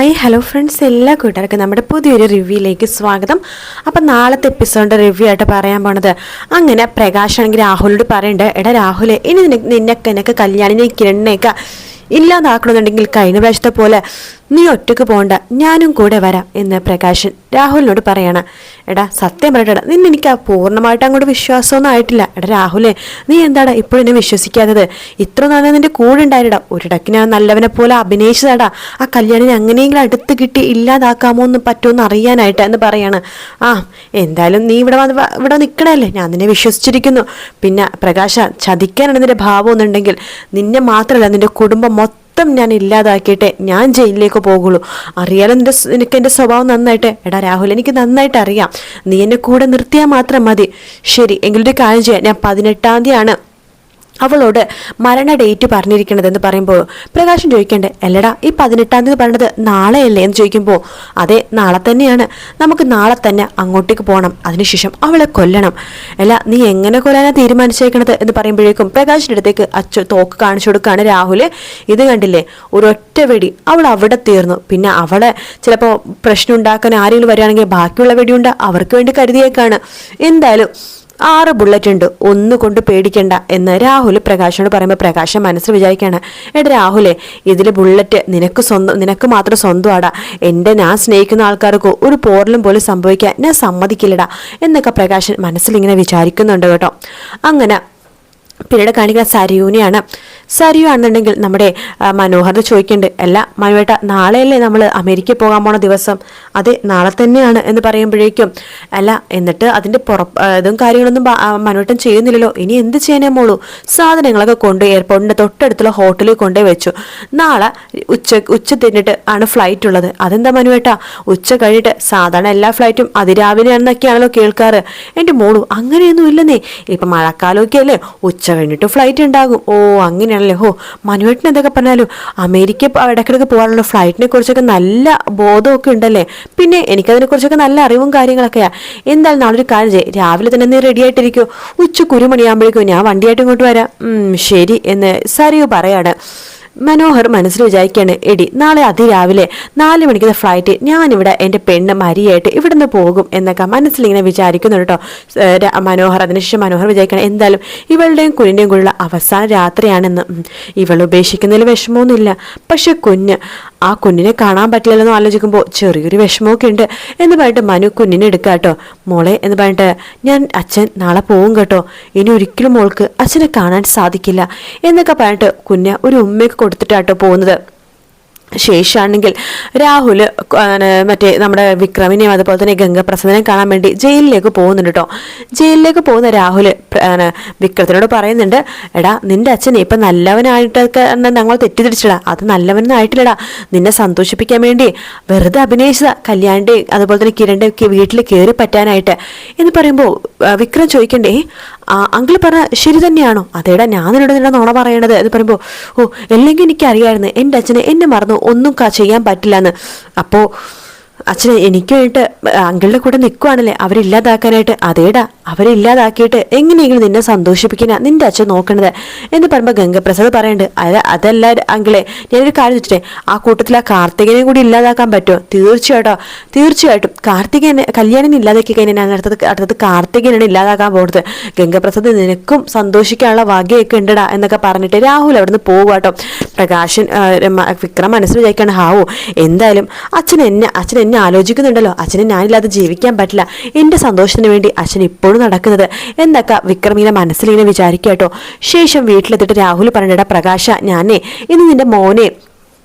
Hi hello friends, എല്ലാ കൂട്ടുകാർക്കും നമ്മുടെ പുതിയൊരു റിവ്യൂയിലേക്ക് സ്വാഗതം. അപ്പം നാളത്തെ എപ്പിസോഡിൻ്റെ റിവ്യൂ ആയിട്ട് പറയാൻ പോണത്, അങ്ങനെ പ്രകാശാണെങ്കിൽ രാഹുലോട് പറയണ്ട്, എടാ രാഹുലെ, ഇനി നിനക്ക് കല്യാണിനെ കിരണിനെയൊക്കെ ഇല്ലാതാക്കണമെന്നുണ്ടെങ്കിൽ കഴിഞ്ഞ പ്രാവശ്യത്തെ പോലെ നീ ഒറ്റക്ക് പോകണ്ട, ഞാനും കൂടെ വരാം എന്ന് പ്രകാശൻ രാഹുലിനോട് പറയണം. എടാ സത്യം പറയട്ടെടാ, എനിക്ക് പൂർണ്ണമായിട്ട് അങ്ങോട്ട് വിശ്വാസമൊന്നും ആയിട്ടില്ല. എടാ രാഹുലേ, നീ എന്താടാ ഇപ്പോഴും എന്നെ വിശ്വസിക്കാത്തത്? ഇത്ര നാളെ നിന്റെ കൂടെ ഉണ്ടായിടാ, ഒരിടക്ക് ഞാൻ നല്ലവനെ പോലെ അഭിനയിച്ചതാടാ, ആ കല്യാണിനെ അങ്ങനെയെങ്കിലും അടുത്ത് കിട്ടി ഇല്ലാതാക്കാമോ എന്ന് പറ്റുമെന്ന് അറിയാനായിട്ട് എന്ന് പറയാണ്. എന്തായാലും നീ ഇവിടെ നിൽക്കണല്ലേ, ഞാൻ നിന്നെ വിശ്വസിച്ചിരിക്കുന്നു. പിന്നെ പ്രകാശ, ചതിക്കാനാണ് നിന്റെ ഭാവം എന്നുണ്ടെങ്കിൽ നിന്നെ മാത്രമല്ല നിന്റെ കുടുംബം മൊത്തം ഞാൻ ഇല്ലാതാക്കിയിട്ടേ ഞാൻ ജയിലിലേക്ക് പോകുള്ളൂ. അറിയാലോ എനിക്ക് എൻ്റെ സ്വഭാവം നന്നായിട്ട്. എടാ രാഹുൽ, എനിക്ക് നന്നായിട്ട് അറിയാം, നീ എന്നെ കൂടെ നിർത്തിയാൽ മാത്രം മതി. ശരി, എങ്കിലൊരു കാര്യം ചെയ്യാം, ഞാൻ 18-ാം തീയതിയാണ് അവളോട് മരണ ഡേറ്റ് പറഞ്ഞിരിക്കണത് എന്ന് പറയുമ്പോൾ പ്രകാശൻ ചോദിക്കണ്ടേ, അല്ലടാ ഈ 18-ാം തീയതി പറഞ്ഞത് നാളെയല്ലേ എന്ന് ചോദിക്കുമ്പോൾ, അതെ നാളെ തന്നെയാണ്, നമുക്ക് നാളെ തന്നെ അങ്ങോട്ടേക്ക് പോകണം, അതിനുശേഷം അവളെ കൊല്ലണം. അല്ല നീ എങ്ങനെ കൊല്ലാനാണ് തീരുമാനിച്ചേക്കണത് എന്ന് പറയുമ്പോഴേക്കും പ്രകാശിൻ്റെ അടുത്തേക്ക് തോക്ക് കാണിച്ചു കൊടുക്കുകയാണ് രാഹുൽ. ഇത് കണ്ടില്ലേ, ഒരൊറ്റ വെടി അവൾ അവിടെ തീർന്നു. പിന്നെ അവളെ ചിലപ്പോൾ പ്രശ്നം ഉണ്ടാക്കാൻ ആരെങ്കിലും വരികയാണെങ്കിൽ ബാക്കിയുള്ള വെടിയുണ്ട് അവർക്ക് വേണ്ടി കരുതിയേക്കാണ്. എന്തായാലും 6 ബുള്ളറ്റ് ഉണ്ട്, ഒന്നുകൊണ്ട് പേടിക്കണ്ട എന്ന് രാഹുൽ പ്രകാശനോട് പറയുമ്പോൾ പ്രകാശൻ മനസ്സിൽ വിചാരിക്കുകയാണ്, എടാ രാഹുലേ, ഇതിൽ ബുള്ളറ്റ് നിനക്ക് മാത്രം സ്വന്തമാടാ, ഞാൻ സ്നേഹിക്കുന്ന ആൾക്കാർക്ക് ഒരു പോറലും പോലും സംഭവിക്കാൻ ഞാൻ സമ്മതിക്കില്ലടാ എന്നൊക്കെ പ്രകാശൻ മനസ്സിലിങ്ങനെ വിചാരിക്കുന്നുണ്ട് കേട്ടോ. അങ്ങനെ പിന്നീട് കാണിക്കുന്ന സരിയൂനെയാണ്. സരിയു ആണെന്നുണ്ടെങ്കിൽ നമ്മുടെ മനോഹറിന് ചോദിക്കുന്നുണ്ട്, അല്ല മനുവേട്ട, നാളെയല്ലേ നമ്മൾ അമേരിക്കയിൽ പോകാൻ പോണ ദിവസം? അതെ നാളെ തന്നെയാണ് എന്ന് പറയുമ്പോഴേക്കും, അല്ല എന്നിട്ട് അതിൻ്റെ ഇതും കാര്യങ്ങളൊന്നും മനുവേട്ടൻ ചെയ്യുന്നില്ലല്ലോ, ഇനി എന്ത് ചെയ്യാനേ മോളൂ? സാധനങ്ങളൊക്കെ കൊണ്ട് എയർപോർട്ടിൻ്റെ തൊട്ടടുത്തുള്ള ഹോട്ടലിൽ കൊണ്ടേ വെച്ചു. നാളെ ഉച്ച തിന്നിട്ട് ആണ് ഫ്ലൈറ്റ് ഉള്ളത്. അതെന്താ മനുവേട്ട, ഉച്ച കഴിഞ്ഞിട്ട്? സാധാരണ എല്ലാ ഫ്ലൈറ്റും അതിരാവിലെയാണെന്നൊക്കെയാണല്ലോ കേൾക്കാറ്. എൻ്റെ മോളൂ, അങ്ങനെയൊന്നും ഇല്ലെന്നേ, ഇപ്പം മഴക്കാലമൊക്കെ അല്ലേ, ഉച്ച കഴിഞ്ഞിട്ട് ഫ്ലൈറ്റ് ഉണ്ടാകും. ഓ അങ്ങനെയാണല്ലേ. മനുവേട്ടൻ എന്തൊക്കെ പറഞ്ഞാലും അമേരിക്ക ഇടയ്ക്കിടയ്ക്ക് പോകാനുള്ള ഫ്ലൈറ്റിനെ കുറിച്ചൊക്കെ നല്ല ബോധമൊക്കെ ഉണ്ടല്ലേ, പിന്നെ എനിക്കതിനെ കുറിച്ചൊക്കെ നല്ല അറിവും കാര്യങ്ങളൊക്കെയാ. എന്തായാലും നാളെ ഒരു കാര്യം ചെയ്യും, രാവിലെ തന്നെ നീ റെഡി ആയിട്ടിരിക്കോ, ഉച്ചക്ക് 1 മണിയാകുമ്പോഴേക്കും ഞാൻ വണ്ടിയായിട്ട് ഇങ്ങോട്ട് വരാം. ശരി എന്ന് സരിയു പറയാണ്. മനോഹർ മനസ്സിൽ വിചാരിക്കുകയാണ്, എടി നാളെ അതിരാവിലെ 4 മണിക്കുന്ന ഫ്ലൈറ്റ് ഞാനിവിടെ എൻ്റെ പെണ്ണ് മരിയായിട്ട് ഇവിടുന്ന് പോകും എന്നൊക്കെ മനസ്സിലിങ്ങനെ വിചാരിക്കുന്നുണ്ട് കേട്ടോ മനോഹർ. അതിനുശേഷം മനോഹർ വിചാരിക്കണം, എന്തായാലും ഇവളുടെയും കുഞ്ഞിൻ്റെയും കൂടെയുള്ള അവസാന രാത്രിയാണെന്ന്. ഇവൾ ഉപേക്ഷിക്കുന്നതിൽ വിഷമമൊന്നുമില്ല, പക്ഷെ ആ കുഞ്ഞിനെ കാണാൻ പറ്റില്ലെന്ന് ആലോചിക്കുമ്പോൾ ചെറിയൊരു വിഷമമൊക്കെ ഉണ്ട് എന്ന് പറഞ്ഞിട്ട് മനു കുഞ്ഞിനെ എടുക്കുക കേട്ടോ. മോളെ എന്ന് പറഞ്ഞിട്ട്, അച്ഛൻ നാളെ പോകും കേട്ടോ, ഇനി ഒരിക്കലും മോൾക്ക് അച്ഛനെ കാണാൻ സാധിക്കില്ല എന്നൊക്കെ പറഞ്ഞിട്ട് കുഞ്ഞ് ഒരു ഉമ്മയൊക്കെ കൊടുത്തിട്ടാട്ടോ പോകുന്നത്. ശേഷമാണെങ്കിൽ രാഹുൽ മറ്റേ നമ്മുടെ വിക്രമിനെയും അതുപോലെ തന്നെ ഗംഗപ്രസാദിനെയും കാണാൻ വേണ്ടി ജയിലിലേക്ക് പോകുന്നുണ്ട് കേട്ടോ. ജയിലിലേക്ക് പോകുന്ന രാഹുൽ വിക്രത്തിനോട് പറയുന്നുണ്ട്, എടാ നിന്റെ അച്ഛനെ ഇപ്പം നല്ലവനായിട്ടൊക്കെ ഞങ്ങൾ തെറ്റിദ്ധരിച്ചടാ, അത് നല്ലവനൊന്നും ആയിട്ടില്ലടാ, നിന്നെ സന്തോഷിപ്പിക്കാൻ വേണ്ടി വെറുതെ അഭിനയിച്ചതാ, കല്യാണിൻ്റെ അതുപോലെ തന്നെ കിരണിൻ്റെ ഒക്കെ വീട്ടിൽ കയറി പറ്റാനായിട്ട് എന്ന് പറയുമ്പോൾ വിക്രം ചോദിക്കണ്ടേ, അങ്കിൾ പറഞ്ഞ ശരി തന്നെയാണോ? അതേടാ, ഞാൻ നിന്നോട് നോണ പറയണത് എന്ന് പറയുമ്പോൾ, അല്ലെങ്കിൽ എനിക്കറിയായിരുന്നു എൻ്റെ അച്ഛനെ എന്നെ മറന്നു ഒന്നും ചെയ്യാൻ പറ്റില്ല എന്ന്. അപ്പോൾ അച്ഛനെ എനിക്ക് വേണ്ടിയിട്ട് അങ്കിളുടെ കൂടെ നിൽക്കുവാണല്ലേ അവരില്ലാതാക്കാനായിട്ട്? അതേടാ, അവരില്ലാതാക്കിയിട്ട് എങ്ങനെയെങ്കിലും നിന്നെ സന്തോഷിപ്പിക്കുന്ന നിന്റെ അച്ഛൻ നോക്കണത് എന്ന് പറയുമ്പോൾ ഗംഗപ്രസാദ് പറയുന്നുണ്ട്, അതല്ല അങ്കിളെ, ഞാനൊരു കാര്യം വെച്ചിട്ടേ, ആ കൂട്ടത്തിൽ ആ കാർത്തികനെയും കൂടി ഇല്ലാതാക്കാൻ പറ്റുമോ? തീർച്ചയായിട്ടും കല്യാണിനെ ഇല്ലാതാക്കി കഴിഞ്ഞാൽ ഞാൻ അടുത്തത് കാർത്തികനാണ് ഇല്ലാതാക്കാൻ പോകുന്നത്. ഗംഗപ്രസാദ് നിനക്കും സന്തോഷിക്കാനുള്ള വകയൊക്കെ ഉണ്ടടാ എന്നൊക്കെ പറഞ്ഞിട്ട് രാഹുൽ അവിടുന്ന് പോകുക പ്രകാശൻ വിക്രം മനസ്സിൽ വിചാരിക്കാണ്, എന്തായാലും അച്ഛൻ എന്നെ ആലോചിക്കുന്നുണ്ടല്ലോ, അച്ഛനെ ഞാനില്ലാതെ ജീവിക്കാൻ പറ്റില്ല, എൻ്റെ സന്തോഷത്തിന് വേണ്ടി അച്ഛൻ ഇപ്പോഴും നടക്കുന്നത് എന്നൊക്കെ വിക്രമിനെ മനസ്സിലിങ്ങനെ വിചാരിക്കുക കേട്ടോ. ശേഷം വീട്ടിലെത്തിയിട്ട് രാഹുൽ പറഞ്ഞിട്ടാ, പ്രകാശ ഞാനേ ഇന്ന് നിന്റെ മോനെ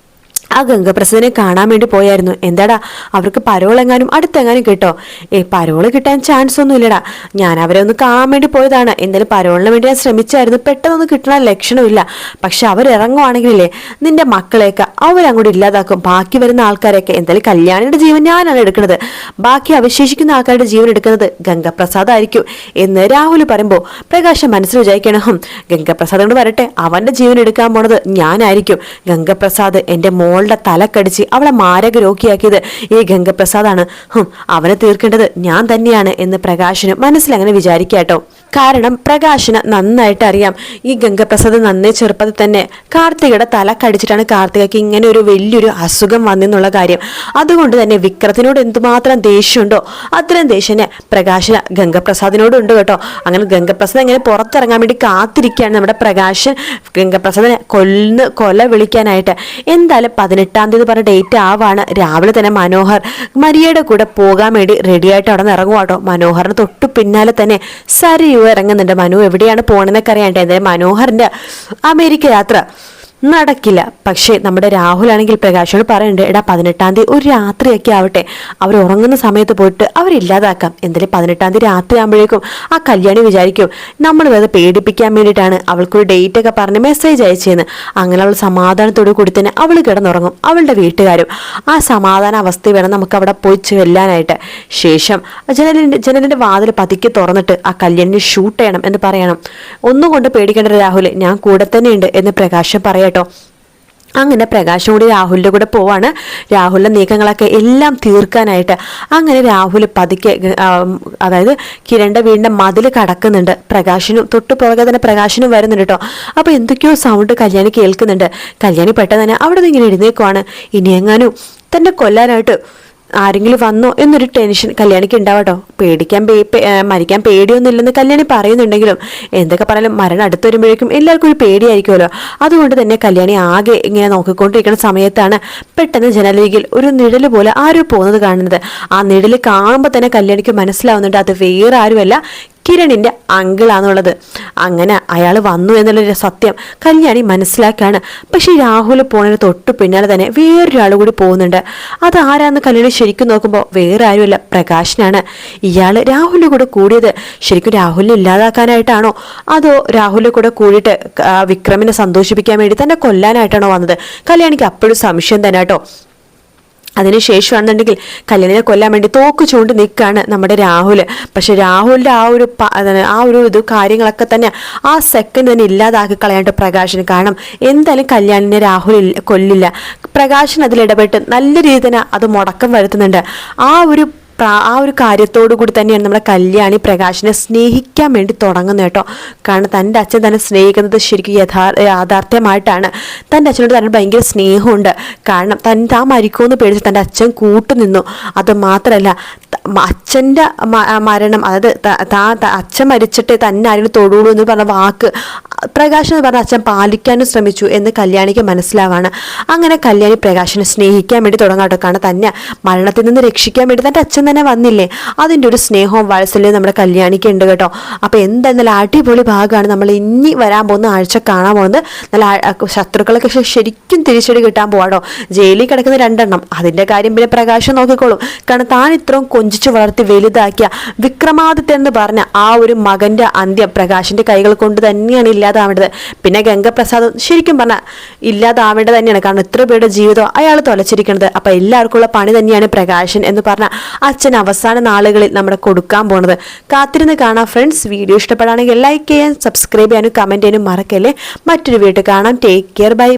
ആ ഗംഗപ്രസാദിനെ കാണാൻ വേണ്ടി പോയായിരുന്നു. എന്താടാ, അവർക്ക് പരോളെങ്ങാനും അടുത്തെങ്ങാനും കിട്ടോ? പരോള് കിട്ടാൻ ചാൻസ് ഒന്നും ഇല്ലടാ, ഞാൻ അവരെ ഒന്ന് കാണാൻ വേണ്ടി പോയതാണ്. എന്തായാലും പരോളിന് വേണ്ടി ഞാൻ ശ്രമിച്ചായിരുന്നു, പെട്ടെന്നൊന്നും കിട്ടണ ലക്ഷണമില്ല. പക്ഷെ അവരിറങ്ങുവാണെങ്കിലേ നിന്റെ മക്കളെയൊക്കെ അവരങ്ങോട്ട് ഇല്ലാതാക്കും, ബാക്കി വരുന്ന ആൾക്കാരെയൊക്കെ. എന്തായാലും കല്യാണിയുടെ ജീവൻ ഞാനാണ് എടുക്കുന്നത്, ബാക്കി അവശേഷിക്കുന്ന ആൾക്കാരുടെ ജീവൻ എടുക്കുന്നത് ഗംഗപ്രസാദ് ആയിരിക്കും എന്ന് രാഹുൽ പറയുമ്പോൾ പ്രകാശം മനസ്സിൽ വിചാരിക്കണം, ഗംഗപ്രസാദോട് വരട്ടെ, അവന്റെ ജീവൻ എടുക്കാൻ പോണത് ഞാനായിരിക്കും. ഗംഗപ്രസാദ് എൻ്റെ മോളുടെ തലക്കടിച്ച് അവളെ മാരക രോഗിയാക്കിയത് ഈ ഗംഗപ്രസാദാണ്, അവനെ തീർക്കേണ്ടത് ഞാൻ തന്നെയാണ് എന്ന് പ്രകാശന് മനസ്സിലങ്ങനെ വിചാരിക്കാട്ടോ. കാരണം പ്രകാശിന് നന്നായിട്ട് അറിയാം ഈ ഗംഗപ്രസാദ് നന്നേ ചെറുപ്പത്തിൽ തന്നെ കാർത്തികയുടെ തല കടിച്ചിട്ടാണ് കാർത്തികയ്ക്ക് ഇങ്ങനെ ഒരു വലിയൊരു അസുഖം വന്നെന്നുള്ള കാര്യം. അതുകൊണ്ട് തന്നെ വിക്രത്തിനോട് എന്തുമാത്രം ദേഷ്യമുണ്ടോ അത്രയും ദേഷ്യം പ്രകാശിന് ഗംഗപ്രസാദിനോട് ഉണ്ട് കേട്ടോ. അങ്ങനെ ഗംഗപ്രസാദ് ഇങ്ങനെ പുറത്തിറങ്ങാൻ വേണ്ടി കാത്തിരിക്കുകയാണ് നമ്മുടെ പ്രകാശൻ ഗംഗപ്രസാദിനെ കൊല വിളിക്കാനായിട്ട്. എന്തായാലും 18-ാം തീയതി പറഞ്ഞ ഡേറ്റ് ആവാണ്. രാവിലെ തന്നെ മനോഹർ മരിയയുടെ കൂടെ പോകാൻ വേണ്ടി റെഡിയായിട്ട് അവിടെ നിന്ന് ഇറങ്ങുവാട്ടോ. മനോഹറിന് തൊട്ടു പിന്നാലെ തന്നെ സരിയു ഇറങ്ങുന്നുണ്ട്. മനു എവിടെയാണ് പോകണമെന്നൊക്കെ അറിയാണ്ട്. എന്തായാലും മനോഹറിന്റെ അമേരിക്ക യാത്ര നടക്കില്ല. പക്ഷേ നമ്മുടെ രാഹുലാണെങ്കിൽ പ്രകാശോട് പറയുന്നുണ്ട്, എടാ 18-ാം തീയതി ഒരു രാത്രിയൊക്കെ ആവട്ടെ, അവർ ഉറങ്ങുന്ന സമയത്ത് പോയിട്ട് അവരില്ലാതാക്കാം. എന്തായാലും 18-ാം തീയതി രാത്രി ആകുമ്പോഴേക്കും ആ കല്യാണി വിചാരിക്കും നമ്മൾ വെറുതെ പേടിപ്പിക്കാൻ വേണ്ടിയിട്ടാണ് അവൾക്കൊരു ഡേറ്റ് ഒക്കെ പറഞ്ഞ് മെസ്സേജ് അയച്ചതെന്ന്. അങ്ങനെ അവൾ സമാധാനത്തോടു കൂടി തന്നെ അവൾ കിടന്നുറങ്ങും. അവളുടെ വീട്ടുകാരും ആ സമാധാന അവസ്ഥ വേണം നമുക്ക് അവിടെ പോയി ചെല്ലാനായിട്ട്. ശേഷം ജനലിന്റെ വാതിൽ പതുക്കി തുറന്നിട്ട് ആ കല്യാണിനെ ഷൂട്ട് ചെയ്യണം എന്ന് പറയണം. ഒന്നും കൊണ്ട് പേടിക്കേണ്ട രാഹുൽ, ഞാൻ കൂടെ തന്നെയുണ്ട് എന്ന് പ്രകാശം പറയട്ടോ. അങ്ങനെ പ്രകാശം കൂടി രാഹുലിന്റെ കൂടെ പോവാണ്. രാഹുലിന്റെ നീക്കങ്ങളൊക്കെ എല്ലാം തീർക്കാനായിട്ട്. അങ്ങനെ രാഹുൽ പതുക്കെ അതായത് കിരണിന്റെ വീടിന്റെ മതിൽ കടക്കുന്നുണ്ട്. പ്രകാശനും തൊട്ട് പുറകെ തന്നെ പ്രകാശനും വരുന്നുണ്ട് കേട്ടോ. അപ്പൊ എന്തൊക്കെയോ സൗണ്ട് കല്യാണി കേൾക്കുന്നുണ്ട്. കല്യാണി പെട്ടെന്ന് തന്നെ അവിടെ നിന്ന് ഇങ്ങനെ എഴുന്നേക്കുവാണ്. ഇനി എങ്ങാനും തന്നെ കൊല്ലാനായിട്ട് ആരെങ്കിലും വന്നോ എന്നൊരു ടെൻഷൻ കല്യാണിക്ക് ഉണ്ടാവട്ടോ. മരിക്കാൻ പേടിയൊന്നുമില്ലെന്ന് കല്യാണി പറയുന്നുണ്ടെങ്കിലും എന്തൊക്കെ പറയാലും മരണം അടുത്ത് വരുമ്പോഴേക്കും എല്ലാവർക്കും ഒരു പേടിയായിരിക്കുമല്ലോ. അതുകൊണ്ട് തന്നെ കല്യാണി ആകെ ഇങ്ങനെ നോക്കിക്കൊണ്ടിരിക്കുന്ന സമയത്താണ് പെട്ടെന്ന് ജനലിൽ ഒരു നിഴല് പോലെ ആരോ പോകുന്നത് കാണുന്നത്. ആ നിഴല് കാണുമ്പോൾ തന്നെ കല്യാണിക്ക് മനസ്സിലാവുന്നുണ്ട് അത് വേറെ ആരുമല്ല, കിരണിന്റെ അങ്കിളാന്നുള്ളത്. അങ്ങനെ അയാൾ വന്നു എന്നുള്ളൊരു സത്യം കല്യാണി മനസ്സിലാക്കാണ്. പക്ഷെ രാഹുൽ പോണതിന് തൊട്ടു പിന്നാലെ തന്നെ വേറൊരാൾ കൂടി പോകുന്നുണ്ട്. അത് ആരാന്ന് കല്യാണി ശരിക്കും നോക്കുമ്പോൾ വേറെ ആരുമല്ല, പ്രകാശനാണ്. ഇയാൾ രാഹുലിന്റെ കൂടെ കൂടിയത് ശരിക്കും രാഹുലിനെ ഇല്ലാതാക്കാനായിട്ടാണോ അതോ രാഹുലിന്റെ കൂടെ കൂടിയിട്ട് വിക്രമിനെ സന്തോഷിപ്പിക്കാൻ വേണ്ടി തന്നെ കൊല്ലാനായിട്ടാണോ വന്നത്? കല്യാണിക്ക് അപ്പോഴും സംശയം തന്നെ കേട്ടോ. അതിനുശേഷമാണെന്നുണ്ടെങ്കിൽ കല്യാണിനെ കൊല്ലാൻ വേണ്ടി തോക്ക് ചൂണ്ടി നിൽക്കുകയാണ് നമ്മുടെ രാഹുൽ. പക്ഷെ രാഹുലിന്റെ ആ ഒരു ഇത് കാര്യങ്ങളൊക്കെ തന്നെ ആ സെക്കൻഡ് തന്നെ ഇല്ലാതാക്കി കളയാണ്ട് പ്രകാശന്. കാരണം എന്തായാലും കല്യാണിനെ രാഹുൽ കൊല്ലില്ല. പ്രകാശൻ അതിലിടപെട്ട് നല്ല രീതിയിൽ തന്നെ അത് മുടക്കം വരുത്തുന്നുണ്ട്. ആ ഒരു കാര്യത്തോടു കൂടി തന്നെയാണ് നമ്മുടെ കല്യാണി പ്രകാശിനെ സ്നേഹിക്കാൻ വേണ്ടി തുടങ്ങുന്നത് കേട്ടോ. കാരണം തൻ്റെ അച്ഛൻ തന്നെ സ്നേഹിക്കുന്നത് ശരിക്കും യാഥാർത്ഥ്യമായിട്ടാണ്. തൻ്റെ അച്ഛനോട് തന്നെ ഭയങ്കര സ്നേഹമുണ്ട്. കാരണം താൻ മരിക്കുമെന്ന് പേടിച്ച് തൻ്റെ അച്ഛൻ കൂട്ടുനിന്നു. അത് മാത്രമല്ല അച്ഛൻ്റെ മരണം, അതായത് അച്ഛൻ മരിച്ചിട്ട് തന്നെ ആരെങ്കിലും തൊടുള്ളൂ എന്ന് പറഞ്ഞ വാക്ക് പ്രകാശൻ എന്ന് പറഞ്ഞ അച്ഛൻ പാലിക്കാനും ശ്രമിച്ചു എന്ന് കല്യാണിക്ക് മനസ്സിലാവാണ്. അങ്ങനെ കല്യാണി പ്രകാശിനെ സ്നേഹിക്കാൻ വേണ്ടി തുടങ്ങാട്ടോ. കാരണം തന്നെ മരണത്തിൽ നിന്ന് രക്ഷിക്കാൻ വേണ്ടി തൻ്റെ അച്ഛൻ തന്നെ വന്നില്ലേ, അതിൻ്റെ ഒരു സ്നേഹവും വാത്സല്യവും നമ്മുടെ കല്യാണിക്ക് ഉണ്ട് കേട്ടോ. അപ്പോൾ എന്തായാലും അടിപൊളി ഭാഗമാണ് നമ്മൾ ഇനി വരാൻ പോകുന്ന ആഴ്ച കാണാൻ പോകുന്നത്. നല്ല ശത്രുക്കളൊക്കെ ശരിക്കും തിരിച്ചടി കിട്ടാൻ പോവാട്ടോ. ജയിലിൽ കിടക്കുന്ന 2 എണ്ണം, അതിൻ്റെ കാര്യം പിന്നെ പ്രകാശം നോക്കിക്കോളും. കാരണം താൻ ഇത്രയും കൊഞ്ചിച്ചു വളർത്തി വലുതാക്കിയ വിക്രമാദിത്യ എന്ന് പറഞ്ഞ ആ ഒരു മകന്റെ അന്ത്യം പ്രകാശിന്റെ കൈകൾ കൊണ്ട് തന്നെയാണ് ഇല്ലാതാവേണ്ടത്. പിന്നെ ഗംഗപ്രസാദ് ശരിക്കും പറഞ്ഞാൽ ഇല്ലാതാവേണ്ടത് തന്നെയാണ്. കാരണം ഇത്ര പേരുടെ ജീവിതം അയാൾ തൊലച്ചിരിക്കുന്നത്. അപ്പൊ എല്ലാവർക്കും ഉള്ള പണി തന്നെയാണ് പ്രകാശൻ എന്ന് പറഞ്ഞ അച്ഛൻ അവസാന നാളുകളിൽ നമ്മുടെ കൊടുക്കാൻ പോണത്. കാത്തിരുന്ന് കാണാം ഫ്രണ്ട്സ്. വീഡിയോ ഇഷ്ടപ്പെടുകയാണെങ്കിൽ ലൈക്ക് ചെയ്യാൻ, സബ്സ്ക്രൈബ് ചെയ്യാനും കമന്റ് ചെയ്യാനും മറക്കല്ലേ. മറ്റൊരു വീഡിയോ കാണാം. Take care, by.